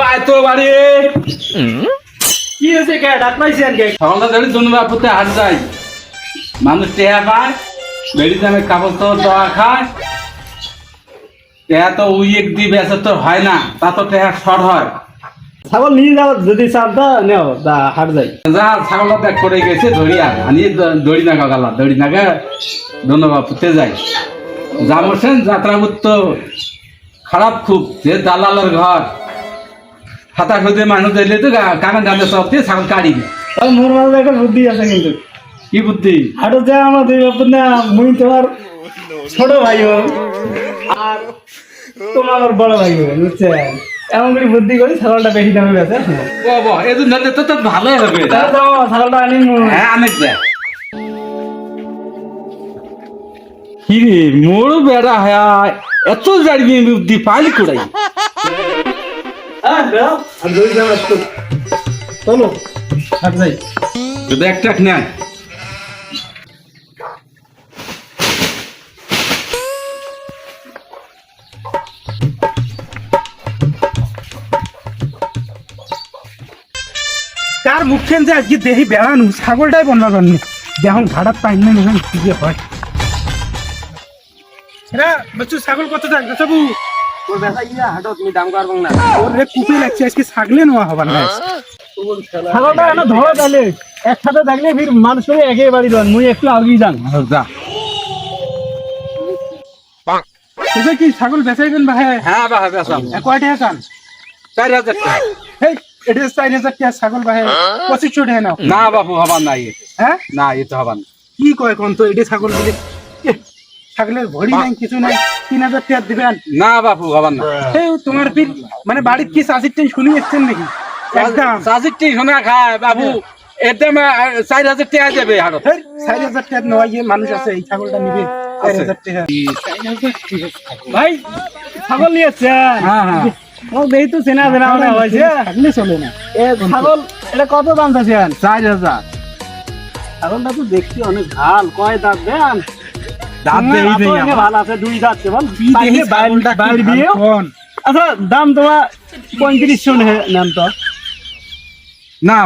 আয় তো বাড়ি কি হয়েছে কে ডাক পাইছেন কে সকালটা ধরে দুর্গাপুরতে হাট যায় মানুষ টেহা পায় বেড়ি দামে কাপড় তো দেওয়া খায় টেহা তো উইক দি বেচা তো হয় না তা তো টেহা শর্ট হয় ছাগল নিয়ে যাও যদি চাপটা নেও দা হাট যাই যা ছাগলটা ব্যাগ করে গেছে ধরিয়া আনি দড়ি নাগা গালা দড়ি নাগা দুর্গাপুরতে যাই যাবছেন যাত্রাপুর তো খারাপ খুব যে দালালের ঘর হাতা খুঁজে মানুষ দিলে তো কানে গানে সব দিয়ে ছাগল কাড়ি মোর মাঝে একটা বুদ্ধি আছে কিন্তু কি বুদ্ধি হাটে যা আমার দুই বাপুর না মুই তোমার ছোট ভাই হল আর তোমার বড় ভাই হল বুঝছেন এমন করে বুদ্ধি করি ছাগলটা বেশি দামে বেচে বাবা এই দিন তো ভালোই হবে ছাগলটা আনি হ্যাঁ অনেক যায় কি রে মোর বেড়া হয় এত জাড়বি বুদ্ধি পাইলি কোড়াই চলো হাট যাই যদি একটা নেয় কার মুখেন যে আজকে দেহি বেড়ানো ছাগলটাই বনবা করনি দেখুন ঘাটার পাইন না মনে কি যে হয় এরা বাচ্চু ছাগল কত থাকবে সবু তোর বেটা ইয়া হাঁটো তুমি দাম করবো না ওরে কুপি লাগছে আজকে ছাগলে নেওয়া হবার না ছাগলটা এনে ধরো তাহলে একসাথে থাকলে ফির মানুষের একে বাড়ি দেন মুই একটু আগেই যান যা এটা কি ছাগল বেচাইবেন ভাই হ্যাঁ বাবা বেসাম কয় টাকা চান 4000 টাকা হেই এটা 4000 টাকা ছাগল ভাই 2500 টাকা নাও না বাবু হবার নাই হ্যাঁ না এ তো হবার না কি কয় কোন তো এটা ছাগল বলে ছাগলের ভরি নাই কিছু নাই 3000 টাকা দিবেন না বাবু হবার না এই তোমার ফির মানে বাড়ির কি চাষির টাই শুনি এসছেন নাকি একদম সাজিটি শোনা খায় বাবু একদম 4000 টাকা দেবে হাড়ত 4000 টাকা নেওয়া গিয়ে মানুষ আছে এই ছাগলটা নিবে 4000 টাকা ভাই ছাগল নিয়েছেন হ্যাঁ হ্যাঁ ও দেই তো চেনা চেনা মনে হয়েছে থাকলে চলে না এ ছাগল এটা কত দাম চাচ্ছেন 4000 ছাগলটা তো দেখছি অনেক ভাল কয় দাঁত দেন দাঁত দেই দেই ভালো আছে দুই দাঁত কেবল দেখি ছাগলটা বাইর দিয়ে আচ্ছা দাম তোমার 3500 নেন তো না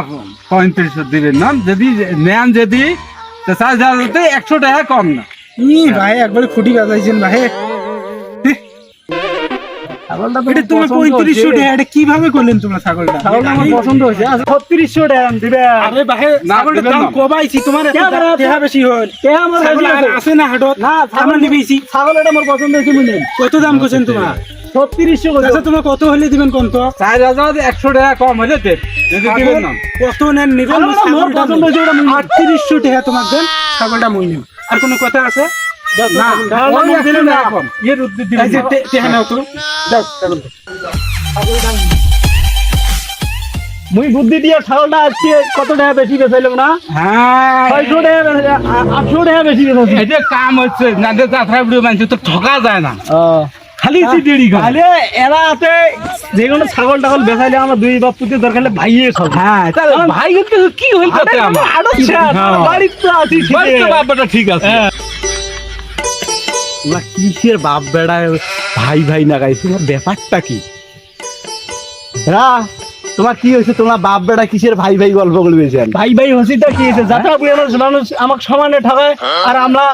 3500 দিবেন না যদি নেন যদি তো 4000 তে 100 টাকা কম না ই ভাই একবারে খুঁটি বাজাইছেন ভাই ছাগলটা তো তুমি 3500 টাকা এটা কিভাবে করলেন তোমরা ছাগলটা আমার পছন্দ হয়েছে 3600 টাকা দিবে আরে ভাই ছাগলটার দাম কমাইছি তোমার টাকা বেশি হল কে আমার আছে না হাটত না আমরা নিবেছি ছাগল এটা আমার পছন্দ হয়েছে মনে কত দাম কইছেন তোমরা 3600 কত আচ্ছা তোমরা কত হলে দিবেন কোন তো 4000 100 টাকা কম হলে দেন যদি দিবেন না কত নেন নিবেন ছাগলটা পছন্দ হয়েছে ওটা 3800 টাকা তোমার দেন ছাগলটা মই নিন আর কোনো কথা আছে না দাম দিলে না কম এর উদ্দেশ্য দিবেন এই যে টাকা নাও তো দাও ছাগল মুই বুদ্ধি দিয়া ছাগলটা আজকে কত টাকা বেশি বেচাইলাম না হ্যাঁ 600 টাকা 800 টাকা বেশি বেচাইছি এটা কাম হচ্ছে না যে যাত্রা ভিডিও বানছে তো ঠকা যায় না খালি সিডিড়ি গা তাহলে এরা আছে যে কোনো ছাগল টাগল বেচাইলে আমার দুই বাপ পুতে দরকার হলে ভাইয়ে সব হ্যাঁ তাহলে ভাই কি হইল তাতে আমার বাড়িতে আছি বাড়িতে বাবাটা ঠিক আছে তোমরা কিসের বাপ বেড়ায় ভাই ভাই না গাইছে তোমার ব্যাপারটা কি তোমার কি হয়েছে তোমার বাপ বেড়া কিসের ভাই ভাই গল্প বলবেছেন ভাই ভাই হসিটা কি হয়েছে যাত্রা বুড়ি মানুষ আমাকে সমানে ঠকায় আর আমরা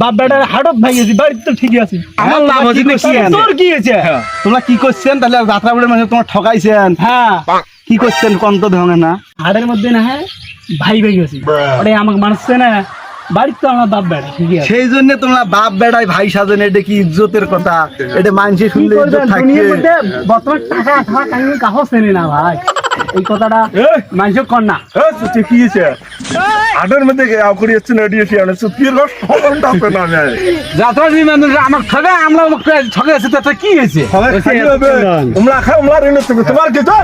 বাপ বেটার হাটত ভাই গেছি বাড়িতে তো ঠিকই আছে আমার লাভ হচ্ছে না কি তোর কি হয়েছে তোমরা কি করছেন তাহলে যাত্রা বলে মানে তোমার ঠকাইছেন হ্যাঁ কি করছেন কোন তো ধরনের না হাটের মধ্যে না হ্যাঁ ভাই ভাই গেছি ওরে আমাকে মানুষছে না বাড়িতে তো আমার বাপ বেটা ঠিকই আছে সেই জন্য তোমরা বাপ বেড়াই ভাই সাজেন এটা কি ইজ্জতের কথা এটা মানুষে শুনলে ইজ্জত থাকে বর্তমান টাকা খাওয়া কাহিনী কাহ চেনে না ভাই এই কথাটা মানুষ কর না কি হয়েছে হাটের মধ্যে করি হচ্ছে না এডিয়েছি মানে সুতির রস সবটা আছে না যাত্রা মানুষ আমার ঠকা আমরা ঠকে আছে তাতে কি হয়েছে তোমরা খাও তোমরা তোমার কি তো